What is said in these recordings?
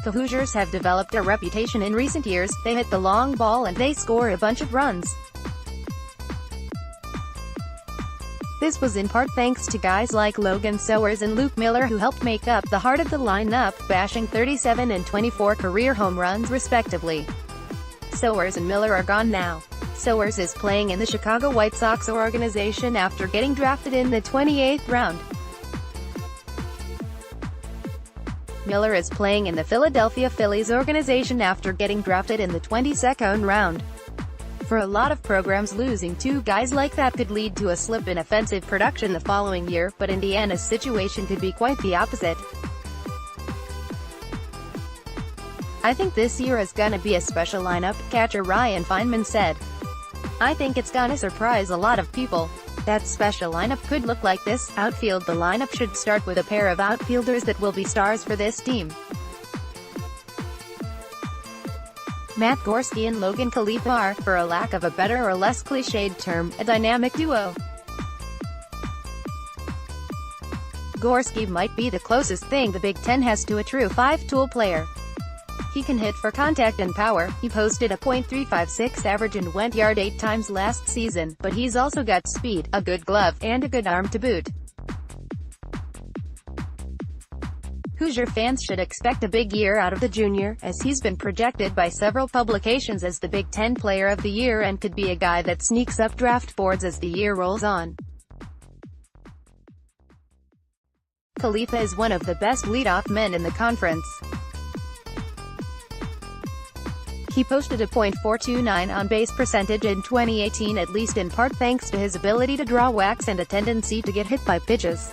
The Hoosiers have developed a reputation in recent years. They hit the long ball and they score a bunch of runs. This was in part thanks to guys like Logan, Sowers and Miller who helped make up the heart of the lineup, bashing 37 and 24 career home runs respectively. Sowers and Miller are gone now. Sowers is playing in the Chicago White Sox organization after getting drafted in the 28th round. Miller is playing in the Philadelphia Phillies organization after getting drafted in the 22nd round. For a lot of programs, losing two guys like that could lead to a slip in offensive production the following year, but Indiana's situation could be quite the opposite. "I think this year is gonna be a special lineup," catcher Ryan Feynman said. "I think it's gonna surprise a lot of people. That special lineup could look like this. Outfield: the lineup should start with a pair of outfielders that will be stars for this team. Matt Gorski and Logan are, for a lack of a better or less cliched term, a dynamic duo. Gorski might be the closest thing the Big Ten has to a true five-tool player. He can hit for contact and power. He posted a .356 average and went yard 8 times last season, but he's also got speed, a good glove, and a good arm to boot." Hoosier fans should expect a big year out of the junior, as he's been projected by several publications as the Big Ten Player of the Year and could be a guy that sneaks up draft boards as the year rolls on. Khalifa is one of the best leadoff men in the conference. He posted a .429 on-base percentage in 2018, at least in part thanks to his ability to draw walks and a tendency to get hit by pitches.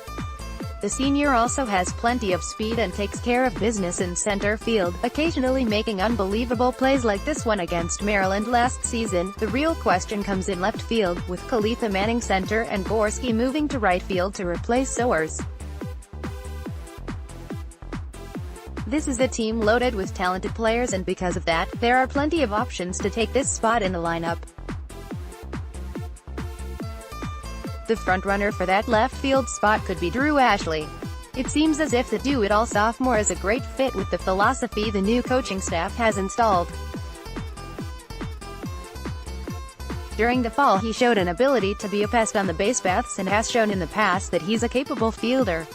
The senior also has plenty of speed and takes care of business in center field, occasionally making unbelievable plays like this one against Maryland last season. The real question comes in left field, with Khalifa manning center and Gorski moving to right field to replace Sowers. This is a team loaded with talented players, and because of that, there are plenty of options to take this spot in the lineup. The frontrunner for that left field spot could be Drew Ashley. It seems as if the do-it-all sophomore is a great fit with the philosophy the new coaching staff has installed. During the fall, he showed an ability to be a pest on the basepaths and has shown in the past that he's a capable fielder.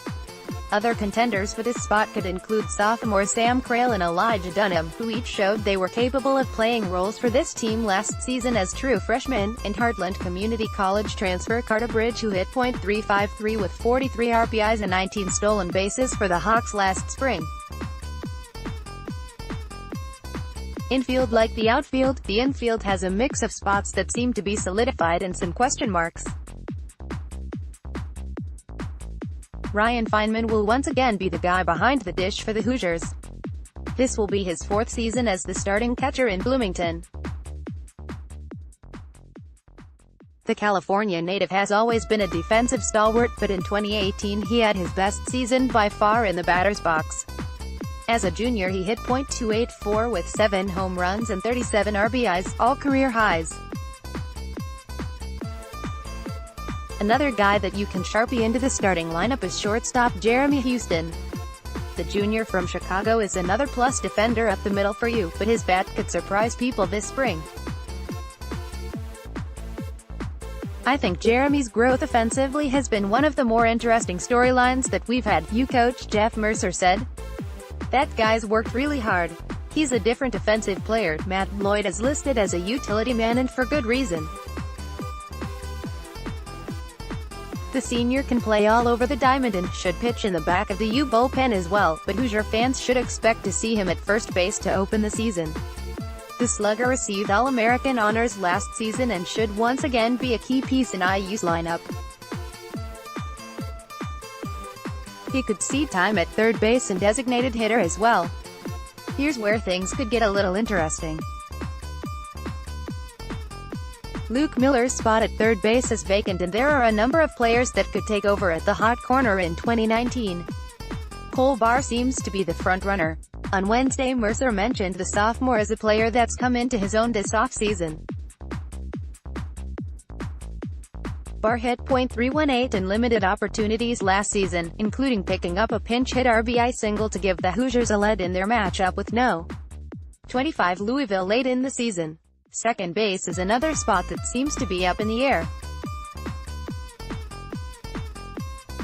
Other contenders for this spot could include sophomores Sam Crail and Elijah Dunham, who each showed they were capable of playing roles for this team last season as true freshmen, and Heartland Community College transfer Carter Bridge, who hit .353 with 43 RBIs and 19 stolen bases for the Hawks last spring. Infield: like the outfield, the infield has a mix of spots that seem to be solidified and some question marks. Ryan Feynman will once again be the guy behind the dish for the Hoosiers. This will be his 4th season as the starting catcher in Bloomington. The California native has always been a defensive stalwart, but in 2018 he had his best season by far in the batter's box. As a junior he hit .284 with 7 home runs and 37 RBIs, all career highs. Another guy that you can sharpie into the starting lineup is shortstop Jeremy Houston. The junior from Chicago is another plus defender up the middle for you, but his bat could surprise people this spring. "I think Jeremy's growth offensively has been one of the more interesting storylines that we've had," Coach Jeff Mercer said. "That guy's worked really hard. He's a different offensive player." Matt Lloyd is listed as a utility man, and for good reason. The senior can play all over the diamond and should pitch in the back of the U bullpen as well, but Hoosier fans should expect to see him at first base to open the season. The slugger received All-American honors last season and should once again be a key piece in IU's lineup. He could see time at third base and designated hitter as well. Here's where things could get a little interesting. Miller's spot at third base is vacant, and there are a number of players that could take over at the hot corner in 2019. Cole Barr seems to be the front-runner. On Wednesday, Mercer mentioned the sophomore as a player that's come into his own this offseason. WAR hit .318 in limited opportunities last season, including picking up a pinch-hit RBI single to give the Hoosiers a lead in their matchup with No. 25 Louisville late in the season. Second base is another spot that seems to be up in the air.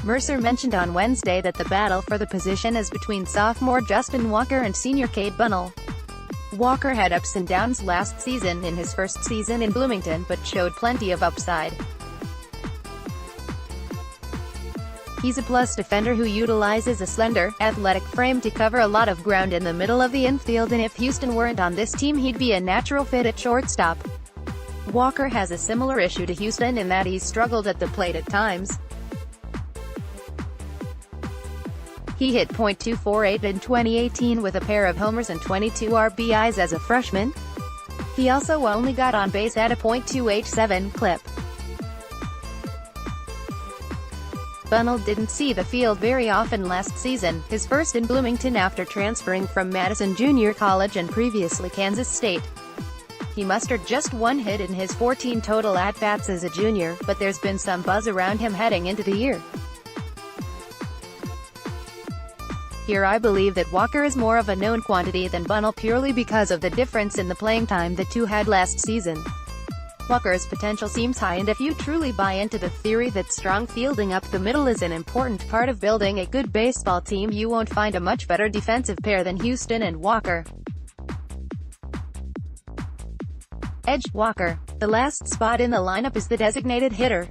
Mercer mentioned on Wednesday that the battle for the position is between sophomore Justin Walker and senior Cade Bunnell. Walker had ups and downs last season in his first season in Bloomington, but showed plenty of upside. He's a plus defender who utilizes a slender, athletic frame to cover a lot of ground in the middle of the infield, and if Houston weren't on this team he'd be a natural fit at shortstop. Walker has a similar issue to Houston in that he's struggled at the plate at times. He hit .248 in 2018 with a pair of homers and 22 RBIs as a freshman. He also only got on base at a .287 clip. Bunnell didn't see the field very often last season, his first in Bloomington after transferring from Madison Junior College and previously Kansas State. He mustered just one hit in his 14 total at-bats as a junior, but there's been some buzz around him heading into the year. Here I believe that Walker is more of a known quantity than Bunnell purely because of the difference in the playing time the two had last season. Walker's potential seems high, and if you truly buy into the theory that strong fielding up the middle is an important part of building a good baseball team, you won't find a much better defensive pair than Houston and Walker. Edge, Walker. The last spot in the lineup is the designated hitter.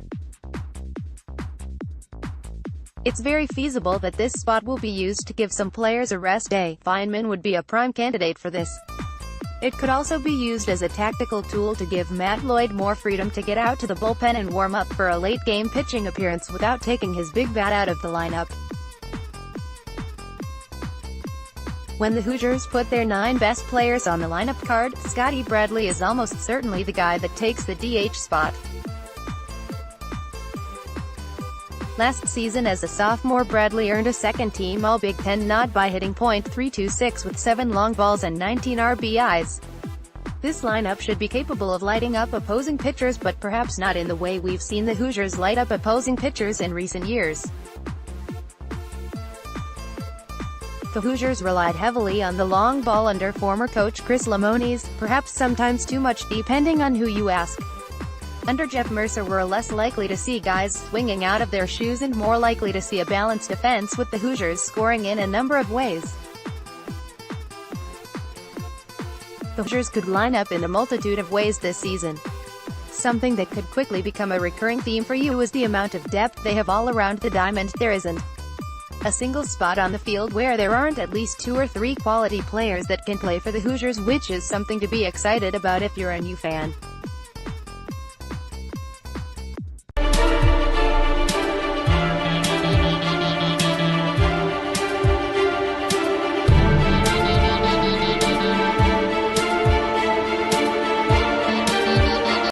It's very feasible that this spot will be used to give some players a rest day. Feynman would be a prime candidate for this. It could also be used as a tactical tool to give Matt Lloyd more freedom to get out to the bullpen and warm up for a late-game pitching appearance without taking his big bat out of the lineup. When the Hoosiers put their 9 best players on the lineup card, Scotty Bradley is almost certainly the guy that takes the DH spot. Last season as a sophomore, Bradley earned a second-team All-Big Ten nod by hitting .326 with 7 long balls and 19 RBIs. This lineup should be capable of lighting up opposing pitchers, but perhaps not in the way we've seen the Hoosiers light up opposing pitchers in recent years. The Hoosiers relied heavily on the long ball under former coach Chris Lemonis, perhaps sometimes too much depending on who you ask. Under Jeff Mercer we're less likely to see guys swinging out of their shoes and more likely to see a balanced offense with the Hoosiers scoring in a number of ways. The Hoosiers could line up in a multitude of ways this season. Something that could quickly become a recurring theme for you is the amount of depth they have all around the diamond. There isn't a single spot on the field where there aren't at least 2 or 3 quality players that can play for the Hoosiers, which is something to be excited about if you're a new fan.